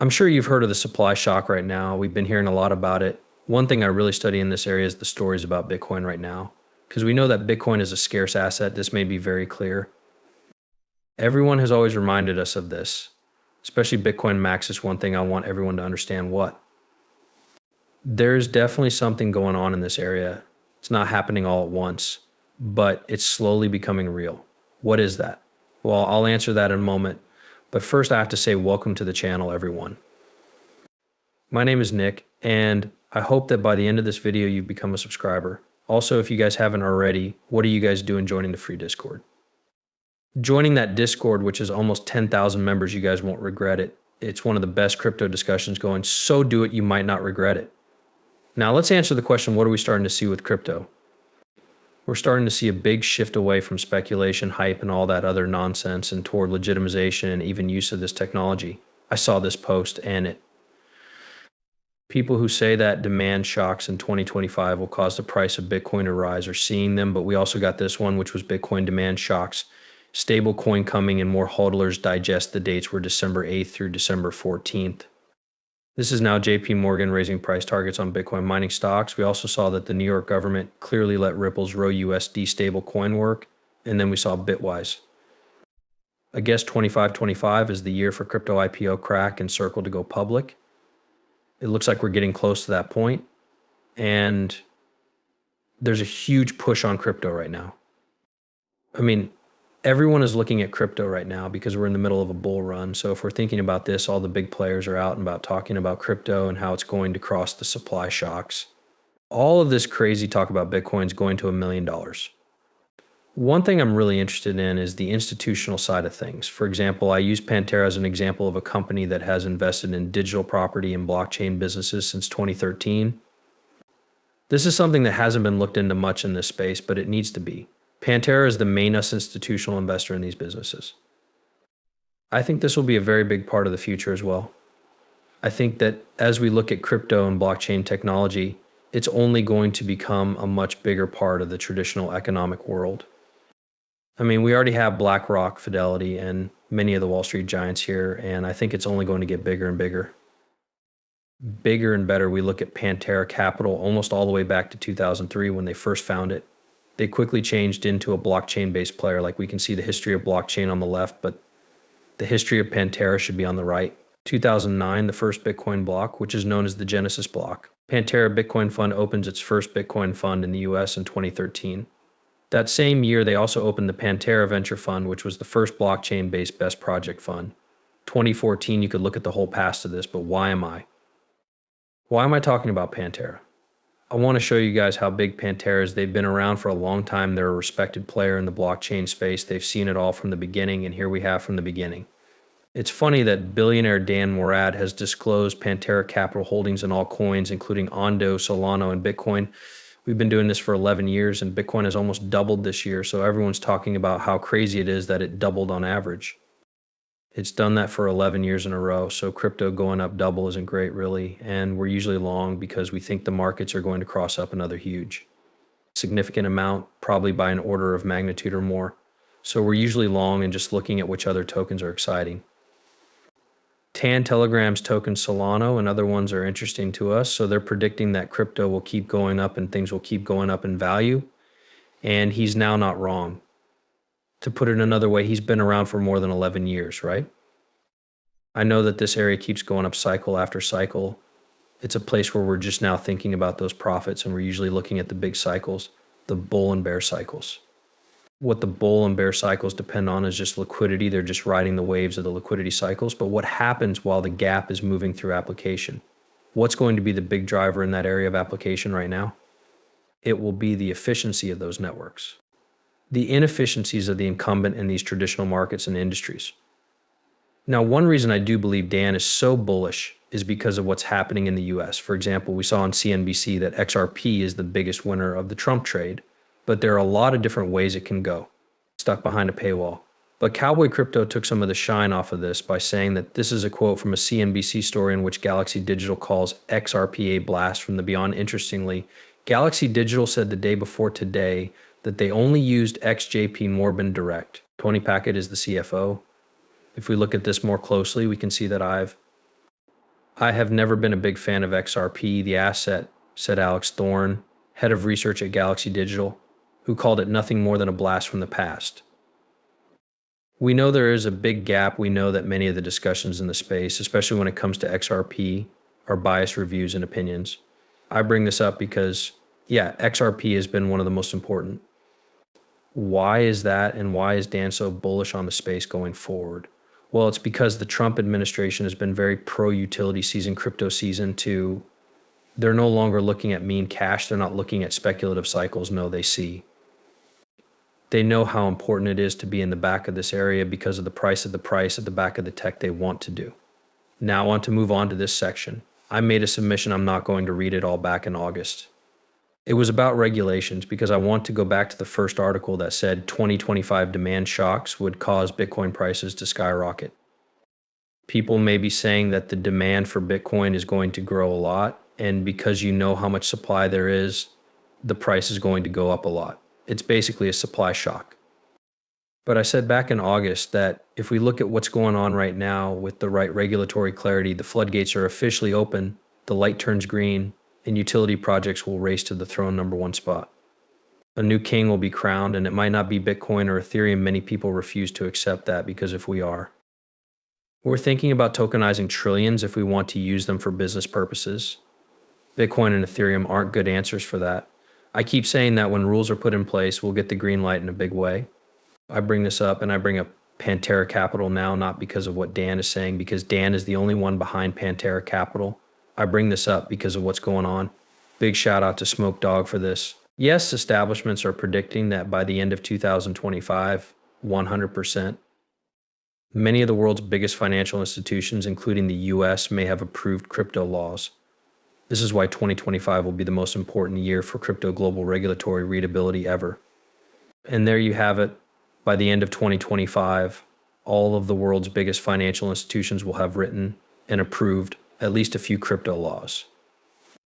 I'm sure you've heard of the supply shock right now. We've been hearing a lot about it. One thing I really study in this area is the stories about Bitcoin right now, because we know that Bitcoin is a scarce asset. This may be very clear. Everyone has always reminded us of this, especially Bitcoin Max is one thing I want everyone to understand what. There's definitely something going on in this area. It's not happening all at once, but it's slowly becoming real. What is that? Well, I'll answer that in a moment. But first, I have to say welcome to the channel, everyone. My name is Nick, and I hope that by the end of this video, you've become a subscriber. Also, if you guys haven't already, what are you guys doing joining the free Discord? Joining that Discord, which is almost 10,000 members, you guys won't regret it. It's one of the best crypto discussions going, so do it, you might not regret it. Now let's answer the question, what are we starting to see with crypto? We're starting to see a big shift away from speculation, hype, and all that other nonsense and toward legitimization and even use of this technology. I saw this post and people who say that demand shocks in 2025 will cause the price of Bitcoin to rise are seeing them, but we also got this one, which was Bitcoin demand shocks. Stable coin coming and more hodlers digest. The dates were December 8th through December 14th. This is now JP Morgan raising price targets on Bitcoin mining stocks. We also saw that the New York government clearly let Ripple's ROUSD stable coin work. And then we saw Bitwise. I guess 2525 is the year for crypto IPO crack and circle to go public. It looks like we're getting close to that point. And there's a huge push on crypto right now. I mean, everyone is looking at crypto right now because we're in the middle of a bull run. So if we're thinking about this, all the big players are out and about talking about crypto and how it's going to cross the supply shocks. All of this crazy talk about Bitcoin is going to $1 million. One thing I'm really interested in is the institutional side of things. For example, I use Pantera as an example of a company that has invested in digital property and blockchain businesses since 2013. This is something that hasn't been looked into much in this space, but it needs to be. Pantera is the main institutional investor in these businesses. I think this will be a very big part of the future as well. I think that as we look at crypto and blockchain technology, it's only going to become a much bigger part of the traditional economic world. I mean, we already have BlackRock, Fidelity, and many of the Wall Street giants here, and I think it's only going to get bigger and bigger. Bigger and better, we look at Pantera Capital almost all the way back to 2003 when they first found it. They quickly changed into a blockchain-based player. Like we can see the history of blockchain on the left, but the history of Pantera should be on the right. 2009, the first Bitcoin block, which is known as the Genesis block. Pantera Bitcoin Fund opens its first Bitcoin fund in the US in 2013. That same year, they also opened the Pantera Venture Fund, which was the first blockchain-based best project fund. 2014, you could look at the whole past of this, but why am I? Why am I talking about Pantera? I want to show you guys how big Pantera is. They've been around for a long time. They're a respected player in the blockchain space. They've seen it all from the beginning, and here we have from the beginning. It's funny that billionaire Dan Morad has disclosed Pantera Capital holdings in all coins, including Ondo, Solana, and Bitcoin. We've been doing this for 11 years, and Bitcoin has almost doubled this year, so everyone's talking about how crazy it is that it doubled on average. It's done that for 11 years in a row, so crypto going up double isn't great really, and we're usually long because we think the markets are going to cross up another huge, significant amount, probably by an order of magnitude or more. So we're usually long and just looking at which other tokens are exciting. Tan Telegram's token Solano and other ones are interesting to us, so they're predicting that crypto will keep going up and things will keep going up in value, and he's now not wrong. To put it another way, he's been around for more than 11 years, right? I know that this area keeps going up cycle after cycle. It's a place where we're just now thinking about those profits, and we're usually looking at the big cycles, the bull and bear cycles. What the bull and bear cycles depend on is just liquidity. They're just riding the waves of the liquidity cycles. But what happens while the gap is moving through application? What's going to be the big driver in that area of application right now? It will be the efficiency of those networks. The inefficiencies of the incumbent in these traditional markets and industries. Now, one reason I do believe Dan is so bullish is because of what's happening in the US. For example, we saw on CNBC that XRP is the biggest winner of the Trump trade, but there are a lot of different ways it can go, stuck behind a paywall. But Cowboy Crypto took some of the shine off of this by saying that this is a quote from a CNBC story in which Galaxy Digital calls XRP a blast from the beyond. Interestingly, Galaxy Digital said the day before today that they only used ex-JP Morgan Direct. Tony Packett is the CFO. If we look at this more closely, we can see that I've I have never been a big fan of XRP, the asset, said Alex Thorne, head of research at Galaxy Digital, who called it nothing more than a blast from the past. We know there is a big gap. We know that many of the discussions in the space, especially when it comes to XRP, are biased reviews and opinions. I bring this up because, yeah, XRP has been one of the most important. Why is that, and why is Dan so bullish on the space going forward? Well, it's because the Trump administration has been very pro-utility season, crypto season to they're no longer looking at mean cash. They're not looking at speculative cycles. No, they know how important it is to be in the back of this area because of the price at the back of the tech they want to do. Now I want to move on to this section. I made a submission. I'm not going to read it all back in August. It was about regulations because I want to go back to the first article that said 2025 demand shocks would cause Bitcoin prices to skyrocket. People may be saying that the demand for Bitcoin is going to grow a lot, and because you know how much supply there is, the price is going to go up a lot. It's basically a supply shock. But I said back in August that if we look at what's going on right now with the right regulatory clarity, the floodgates are officially open, the light turns green, and utility projects will race to the throne #1 spot. A new king will be crowned, and it might not be Bitcoin or Ethereum. Many people refuse to accept that because if we are, we're thinking about tokenizing trillions if we want to use them for business purposes. Bitcoin and Ethereum aren't good answers for that. I keep saying that when rules are put in place, we'll get the green light in a big way. I bring this up and I bring up Pantera Capital now, not because of what Dan is saying, because Dan is the only one behind Pantera Capital. I bring this up because of what's going on. Big shout out to Smoke Dog for this. Yes, establishments are predicting that by the end of 2025, 100%. Many of the world's biggest financial institutions, including the US, may have approved crypto laws. This is why 2025 will be the most important year for crypto global regulatory readability ever. And there you have it. By the end of 2025, all of the world's biggest financial institutions will have written and approved at least a few crypto laws.